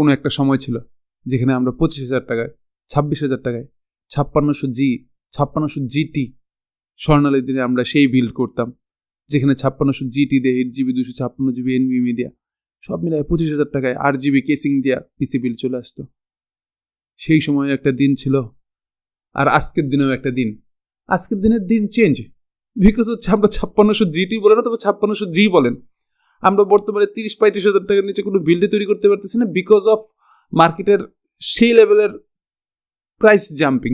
কোনো একটা সময় ছিল যেখানে আমরা 25,000 টাকায়, 26,000 টাকায় 5600 GT স্বর্ণালীর দিনে আমরা সেই বিল্ড করতাম, যেখানে 5600 GT দিয়ে 8GB 256GB NVMe দিয়া সব মিলায় 25,000 টাকায় RGB কেসিং দিয়া পিসি বিল্ড চলে আসতো। সেই সময় একটা দিন ছিল, আর আজকের দিনেও একটা দিন। আজকের দিনের দিন চেঞ্জ, বিকজ হচ্ছে আমরা 5600 GT বলেন না, তবে 5600 G বলেন, আমরা বর্তমানে 30-35,000 টাকার নিচে কোনো বিল্ডে তৈরি করতে পারতেছি না, বিকজ অফ মার্কেটের সেই লেভেলের প্রাইস জাম্পিং।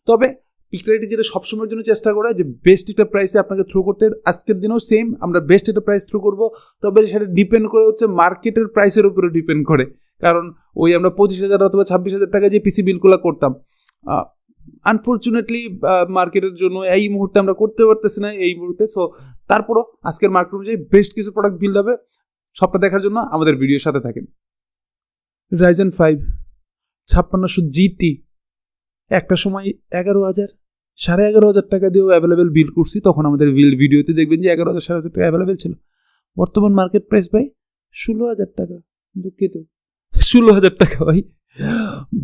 তবে পিকটারিটি যেটা সবসময়ের জন্য চেষ্টা করে যে বেস্ট একটা প্রাইসে আপনাকে থ্রো করতে, আজকের দিনেও সেম আমরা বেস্ট একটা প্রাইস থ্রো করবো, তবে সেটা ডিপেন্ড করে হচ্ছে মার্কেটের প্রাইসের উপরে ডিপেন্ড করে। কারণ ওই আমরা 25,000 অথবা 26,000 টাকা যে পিসি বিলগুলো করতাম, আনফর্চুনেটলি মার্কেটের জন্য এই মুহূর্তে আমরা করতে পারতেছি না এই মুহূর্তে। সো তারপরও আজকের মার্কেট অনুযায়ী বেস্ট কিছু প্রোডাক্ট বিল্ড হবে, সবটা দেখার জন্য আমাদের ভিডিওর সাথে থাকেন। Ryzen 5 5600 GT একটা সময় 11,000, 11,500 টাকা দিয়েও অ্যাভেলেবেল বিল করছি, তখন আমাদের বিল্ড ভিডিওতে দেখবেন যে 11,000 11,500 টাকা অ্যাভেলেবেল ছিল। বর্তমান মার্কেট প্রাইস ভাই 16,000 টাকা, দুঃখিত 16,000 টাকা ভাই।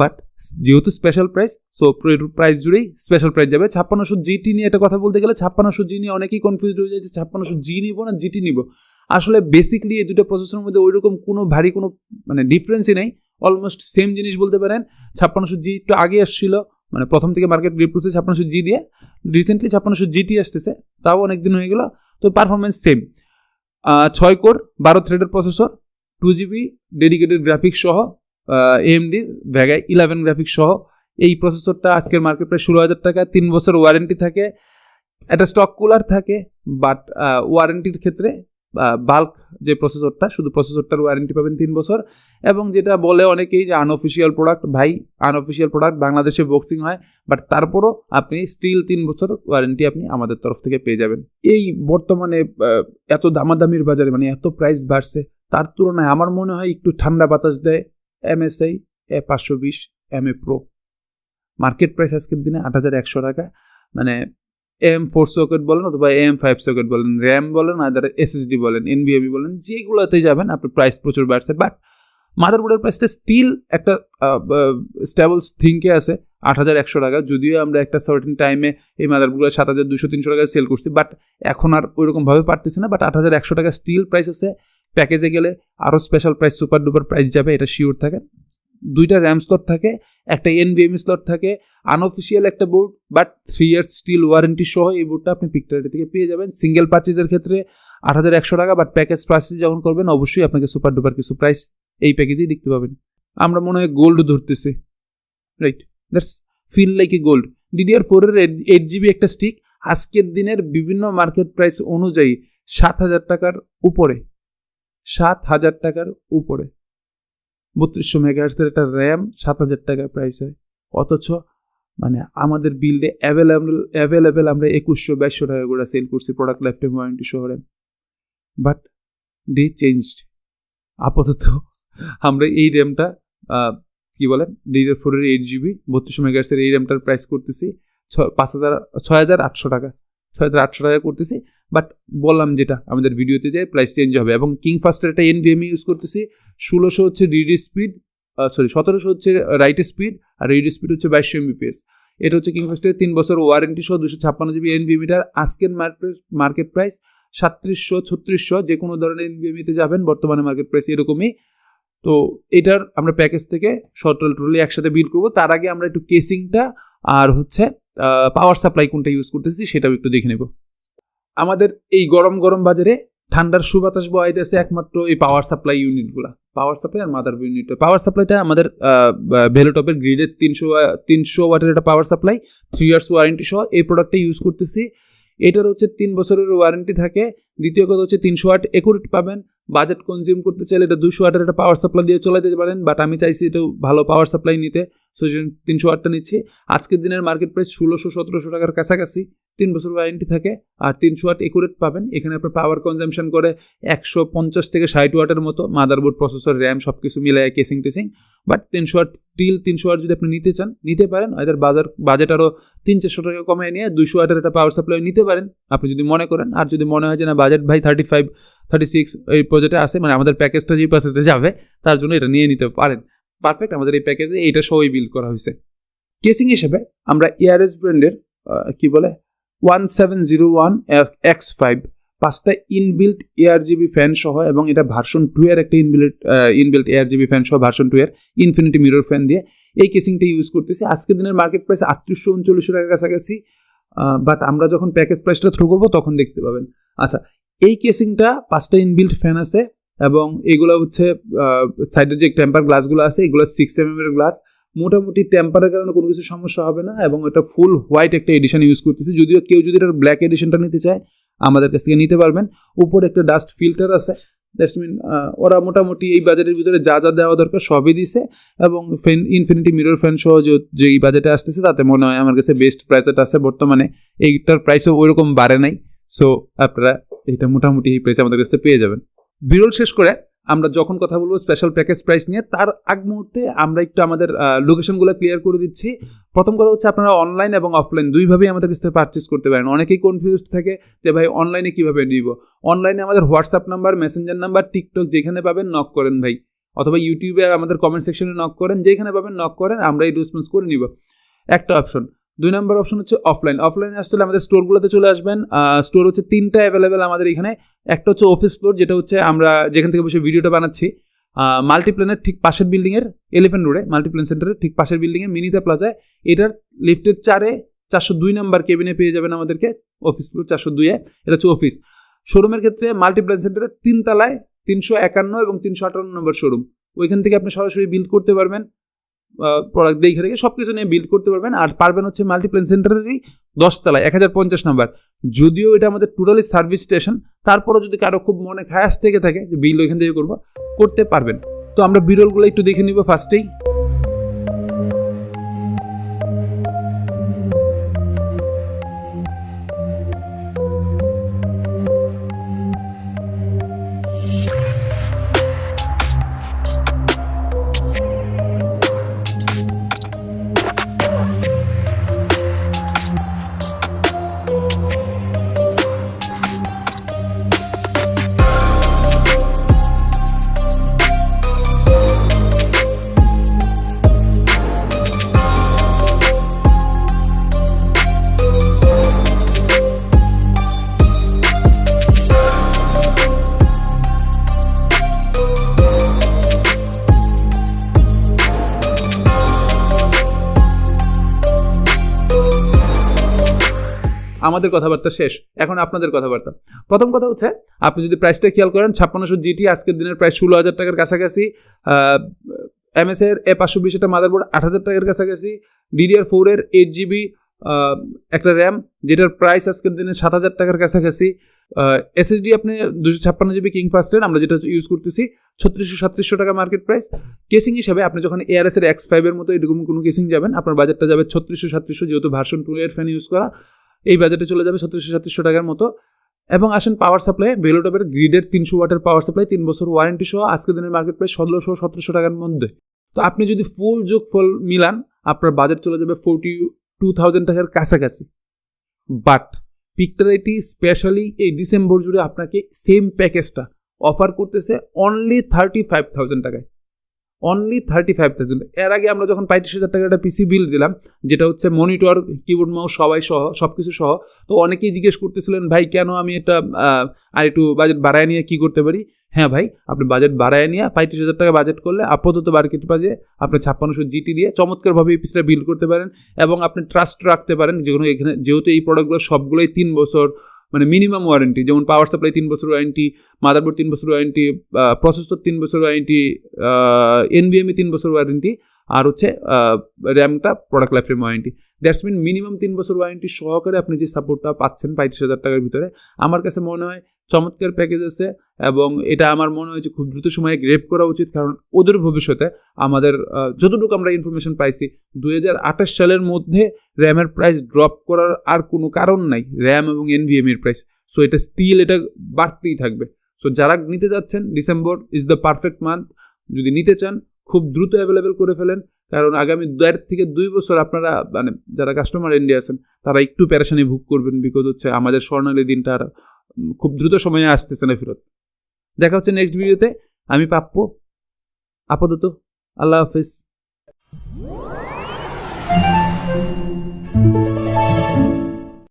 বাট যেহেতু স্পেশাল প্রাইস, সো প্রাইস জুড়েই স্পেশাল প্রাইস যাবে। 5600 GT নিয়ে একটা কথা বলতে গেলে 5600 G নিয়ে অনেকেই কনফিউজড হয়ে যায় যে 5600 G নিব না GT নিব। আসলে বেসিকলি এই দুটো প্রসেসরের মধ্যে ওইরকম কোনো ভারী কোনো মানে ডিফারেন্সই নেই, অলমোস্ট সেম জিনিস বলতে পারেন। 5600 G একটু আগে আসছিল, মানে প্রথম থেকে মার্কেট গ্রিপ করছে 5600 G দিয়ে, রিসেন্টলি 5600 GT আসতেছে, তাও অনেকদিন হয়ে গেল। তো পারফরমেন্স সেম, 6 কোর 12 থ্রেডের প্রসেসর, 2GB ডেডিকেটেড গ্রাফিক্স সহ, AMD ভেগা 11 গ্রাফিক্স সহ। এই প্রসেসরটা আজকের মার্কেট প্রাইস 16,000 টাকা। 3 বছর ওয়ারেন্টি থাকে, একটা স্টক কুলার থাকে, বাট ওয়ারেন্টির ক্ষেত্রে বাল্ক যে প্রসেসরটা, শুধু প্রসেসরটার ওয়ারেন্টি পাবেন 3 বছর। এবং যেটা বলে অনেকেই যে আনঅফিসিয়াল প্রোডাক্ট, ভাই আনঅফিসিয়াল প্রোডাক্ট বাংলাদেশে বক্সিং হয়, বাট তারপরও আপনি স্টিল 3 বছর ওয়ারেন্টি আপনি আমাদের তরফ থেকে পেয়ে যাবেন। এই বর্তমানে এত দামাদামির বাজারে, মানে এত প্রাইস বাড়ছে, তার তুলনায় আমার মনে হয় একটু ঠান্ডা বাতাস দেয় MSI A520 MA Pro। Market price আজকের দিনে 8,100 টাকা, মানে AM4 সকেট বলেন অথবা AM5 সকেট বলেন, র্যাম বলেন, আদার SSD বলেন, NVMe বলেন, যেগুলোতে যাবেন আপনার প্রাইস প্রচুর বাড়ছে। বাট মাদারবোর্ডের প্রাইসটা স্টিল একটা স্টেবল থিঙ্কে আছে 8,100 টাকা। যদিও আমরা একটা সার্টেন টাইমে এই মাদারবোর্ডগুলো 7,200-300 টাকায় সেল করছি, বাট এখন আর ওইরকমভাবে পারতেছি না। বাট 8,100 টাকা স্টিল প্রাইস আছে। প্যাকেজে গেলে আরও special price, super duper price যাবে, এটা শিওর থাকে। 2টা র্যাম স্লট থাকে, একটা NVMe স্লট থাকে, আনঅফিসিয়াল একটা board, but 3 years still warranty সহ এই বোর্ডটা আপনি পিকটারি থেকে পেয়ে যাবেন। সিঙ্গেল পারচেজের ক্ষেত্রে 8,100 টাকা, বাট প্যাকেজ পারচেজ যখন করবেন অবশ্যই আপনাকে সুপার ডুপার কিছু প্রাইস এই প্যাকেজেই দেখতে পাবেন। আমরা মনে হয় গোল্ড ধরতেছি, right? That's feel like a gold. DDR4 এর 8GB একটা স্টিক আজকের দিনের বিভিন্ন মার্কেট প্রাইস অনুযায়ী 7,000 টাকার উপরে, 7,000 টাকার উপরে। 3200 মেগাহার্টজের একটা র্যাম 7,000 টাকার প্রাইস হয়, অথচ মানে আমাদের বিল্ডে অ্যাভেলেবেল আমরা 2,100-2,200 টাকা করে সেল করছি প্রোডাক্ট লাইফ টাইম ওয়ারেন্টি সহ র্যাম। But day changed. আপাতত আমরা এই র্যামটা কি বলেন DDR4 এর 8GB 3200 মেগাহার্টজের এই র্যামটার প্রাইস করতেছি 6,800 টাকা, 6,800 টাকা করতেছি। বাট বললাম যেটা আমাদের ভিডিওতে যে প্রাইস চেঞ্জ হবে। এবং কিংফাস্টের একটা NVMe ইউজ করতেছি, 1600 হচ্ছে রিড স্পিড, 1700 হচ্ছে রাইট স্পিড, আর রিড স্পিড হচ্ছে 2200 Mbps। এটা হচ্ছে কিংফাস্টের 3 বছর ওয়ারেন্টি সহ 256GB NVMe-টার আজকের মার্কেট প্রাইস 3700-3600। যে কোনো ধরনের NVMe-তে যাবেন বর্তমানে মার্কেট প্রাইস এরকমই। তো এটার আমরা প্যাকেজ থেকে টোটালি একসাথে বিল করবো। তার আগে আমরা একটু কেসিংটা আর হচ্ছে পাওয়ার সাপ্লাই কোনটা ইউজ করতেছি সেটাও একটু দেখে নেব। আমাদের এই গরম গরম বাজারে ঠান্ডার সুবাতাস বহাইতেছে একমাত্র এই পাওয়ার সাপ্লাই ইউনিটগুলা, পাওয়ার সাপ্লাই আর মাদার ইউনিট। পাওয়ার সাপ্লাইটা আমাদের ভেলোটপের গ্রিডের 300 ওয়াটের একটা পাওয়ার সাপ্লাই, 3 ইয়ার্স ওয়ারেন্টি সহ এই প্রোডাক্টটা ইউজ করতেছি। এটার হচ্ছে 3 বছরের ওয়ারেন্টি থাকে। দ্বিতীয় কথা হচ্ছে 300 ওয়াট একুরেট পাবেন। বাজেট কনজিউম করতে চাইলে এটা 200 ওয়াটের একটা পাওয়ার সাপ্লাই দিয়ে চলাইতে পারেন, বাট আমি চাইছি এটা ভালো পাওয়ার সাপ্লাই নিতে, সো 300 ওয়াটটা নিচ্ছি। আজকের দিনের মার্কেট প্রাইস 1600-1700 টাকার কাছাকাছি 3 বছর ওয়ারেন্টি থাকে, আর 300 ওয়াট একুরেট পাবেন। এখানে আপনার পাওয়ার কনজাম্পশন করে 150 থেকে 60 ওয়াটের মতো, মাদারবোর্ড, প্রসেসর, র্যাম সব কিছু মিলে কেসিং টেসিং। বাট 300 ওয়াট টিল 300 ওয়াট যদি আপনি নিতে চান নিতে পারেন, এদের বাজেট আরও 300-400 টাকা কমিয়ে নিয়ে 200 ওয়াটের একটা পাওয়ার সাপ্লাই নিতে পারেন আপনি যদি মনে করেন। আর যদি মনে হয় যে না বাজেট ভাই 35-36 এই প্রজেক্টে আসে, মানে আমাদের প্যাকেজটা যে পার্সেন্টে যাবে তার জন্য এটা নিয়ে নিতে পারেন। পারফেক্ট, আমাদের এই প্যাকেজে এইটা সবই বিল্ড করা হয়েছে। কেসিং হিসেবে আমরা এআরএস ব্র্যান্ডের 1701 X5 5টা ইনবিল্ট ARGB ফ্যান সহ, এবং এটা ভার্সন 2 এর একটা ইনবিল্ট ARGB ফ্যান সহ ভার্সন 2 এর ইনফিনিটি মিরর ফ্যান দিয়ে এই কেসিংটা ইউজ করতেছি। আজকের দিনের মার্কেট প্রাইস 3839 টাকার কাছাকাছি, বাট আমরা যখন প্যাকেজ প্রাইসটা থ্রু করবো তখন দেখতে পাবেন। আচ্ছা, এই কেসিংটা 5টা ইনবিল্ট ফ্যান আছে, এবং এগুলো হচ্ছে সাইডের যে টেম্পার গ্লাসগুলো আছে এগুলো 6mm এর গ্লাস। মোটামুটি টেম্পারের কারণে কোনো কিছু সমস্যা হবে না, এবং এটা ফুল হোয়াইট একটা এডিশন ইউজ করতেছি। যদিও কেউ যদি এটার ব্ল্যাক এডিশনটা নিতে চায় আমাদের কাছ থেকে নিতে পারবেন। উপরে একটা ডাস্ট ফিল্টার আছে, দ্যাটস মিন ওরা মোটামুটি এই বাজেটের ভিতরে যা যা দেওয়া দরকার সবই দিছে, এবং ইনফিনিটি মিরর ফ্যান সহ যে এই বাজেটে আসতেছে তাতে মনে হয় আমার কাছে বেস্ট প্রাইসেট আছে বর্তমানে। এইটার প্রাইসও ওইরকম বাড়ে নাই, সো আপনারা এটা মোটামুটি এই প্রাইসে আমাদের কাছে পেয়ে যাবেন। বিরল শেষ করে আমরা যখন কথা বলবো স্পেশাল প্যাকেজ প্রাইস নিয়ে, তার আগ মুহূর্তে আমরা একটু আমাদের লোকেশনগুলো ক্লিয়ার করে দিচ্ছি। প্রথম কথা হচ্ছে আপনারা অনলাইন এবং অফলাইন দুইভাবেই আমাদের কাছ থেকে পারচেস করতে পারেন। অনেকেই কনফিউজড থাকে যে ভাই অনলাইনে কীভাবে নিব। অনলাইনে আমাদের WhatsApp number, Messenger number, TikTok যেখানে পাবেন নক করেন ভাই, অথবা ইউটিউবে আমাদের কমেন্ট সেকশনে নক করেন, যেখানে পাবেন নক করেন, আমরা এই রেসপন্স করে নিব। একটা অপশন। 2 নম্বর অপশন হচ্ছে অফলাইন। অফলাইনে আসলে আমাদের স্টোরগুলোতে চলে আসবেন। স্টোর হচ্ছে 3টা অ্যাভেলেবেল আমাদের এখানে। একটা হচ্ছে অফিস ফ্লোর, যেটা হচ্ছে আমরা যেখান থেকে বসে ভিডিওটা বানাচ্ছি, মাল্টিপ্ল্যানের ঠিক পাশের বিল্ডিংয়ের এলিফ্যান্ট রোডে, মাল্টিপ্ল্যান সেন্টারের ঠিক পাশের বিল্ডিংয়ে মিনিতা প্লাজায়, এটার লিফটের 402 নম্বর কেবিনে পেয়ে যাবেন আমাদেরকে। অফিস ফ্লোর 402-এ, এটা হচ্ছে অফিস। শোরুমের ক্ষেত্রে মাল্টিপ্ল্যান সেন্টারের 3 তলায় 351 এবং 358 নম্বর শোরুম, ওইখান থেকে আপনি সরাসরি বিল্ড করতে পারবেন, প্রোডাক্ট দেখে রেখে সব কিছু নিয়ে বিল্ড করতে পারবেন। আর পারবেন হচ্ছে মাল্টিপ্ল্যান সেন্টারেরই 10 তলায় 1050 নাম্বার। যদিও এটা আমাদের টোটালি সার্ভিস স্টেশন, তারপরও যদি কারো খুব মনে খায়াস থেকে থাকে যে বিল ওইখান থেকে করতে পারবেন। তো আমরা বিরলগুলো একটু দেখে নিব ফার্স্টেই। আমাদের কথাবার্তা শেষ, এখন আপনাদের কথাবার্তা। প্রথম কথা হচ্ছে আপনি যদি প্রাইসটা খেয়াল করেন, 5600 GT আজকের দিনের প্রাইস 16,000 টাকার কাছাকাছি। MS এর A520 একটা মাদারবোর্ড 8,000 টাকার কাছাকাছি। DDR4 এর 8GB একটা র্যাম, যেটার প্রাইস আজকের দিনে 7,000 টাকার কাছাকাছি। SSD আপনি 256GB কিং ফাস্টের, আমরা যেটা ইউজ করতেছি 3600-3700 টাকা মার্কেট প্রাইস। কেসিং হিসাবে আপনি যখন ARS এর X5 এর মতো এরকম কোনো কেসিং যাবেন, আপনার বাজেটটা যাবে 3600-3700, যেহেতু ভার্সন 2 এর ফ্যান ইউজ করা, এই বাজেটে চলে যাবে 3600-3700 টাকার মতো। এবং আসেন পাওয়ার সাপ্লাই, ভেলোটপের গ্রিডের 300 ওয়াটের পাওয়ার সাপ্লাই, 3 বছর ওয়ারেন্টি সহ, আজকের দিনের মার্কেট প্রাইস 1600-1700 টাকার মধ্যে। তো আপনি যদি ফুল মিলান আপনার বাজেট চলে যাবে 42,000 টাকার কাছাকাছি। বাট পিকটারাইটি স্পেশালি এই ডিসেম্বর জুড়ে আপনাকে সেম প্যাকেজটা অফার করতেছে অনলি 35,000 টাকায়, অনলি 35,000। এর আগে আমরা যখন 35,000 টাকার একটা পিসি বিল দিলাম, যেটা হচ্ছে মনিটর, কিবোর্ড, মাউস সবাই সহ সব কিছু সহ, তো অনেকেই জিজ্ঞেস করতেছিলেন ভাই কেন আমি এটা আর একটু বাজেট বাড়ায় নিয়ে কী করতে পারি। হ্যাঁ ভাই, আপনি বাজেট বাড়ায় নিয়ে 35,000 টাকা বাজেট করলে আপাতত মার্কেট বাজে আপনি 5600 GT দিয়ে চমৎকারভাবে এই পিসটা বিল্ড করতে পারেন, এবং আপনি ট্রাস্ট রাখতে পারেন। এখানে যেহেতু এই প্রোডাক্টগুলো সবগুলোই 3 বছর মানে মিনিমাম ওয়ারেন্টি, যেমন পাওয়ার সাপ্লাই 3 বছর ওয়ারেন্টি, মাদারবোর্ড 3 বছর ওয়ারেন্টি, প্রসেসর 3 বছর ওয়ারেন্টি, NVMe 3 বছর ওয়ারেন্টি, আর হচ্ছে র্যামটা product life time warranty. That's mean minimum 3 বছর ওয়ারেন্টি সহকারে আপনি যে সাপোর্টটা পাচ্ছেন 35,000 টাকার ভিতরে, আমার কাছে মনে হয় চমৎকার প্যাকেজ আছে এবং এটা আমার মনে হয়েছে খুব দ্রুত সময়ে গ্রেপ করা উচিত, কারণ ওদের ভবিষ্যতে আমাদের যতটুকু আমরা ইনফরমেশন পাইছি 2028 সালের মধ্যে র্যামের প্রাইস ড্রপ করার আর কোনো কারণ নাই, র্যাম এবং এনভিএম এর প্রাইস। সো এটা স্টিল এটা বাড়তেই থাকবে। সো যারা নিতে যাচ্ছেন December is the perfect month, যদি নিতে চান খুব দ্রুত অ্যাভেলেবেল করে ফেলেন, কারণ আগামী 1.5 থেকে 2 বছর আপনারা মানে যারা কাস্টমার ইন্ডিয়া আছেন তারা একটু প্যারেশানি ভোগ করবেন, বিকজ হচ্ছে আমাদের স্বর্ণালী দিনটা আর খুব দ্রুত সময়ে আসতেছে না ফেরত। দেখা হচ্ছে নেক্সট ভিডিওতে। আমি পাপ্পু, আপাতত আল্লাহ হাফিজ।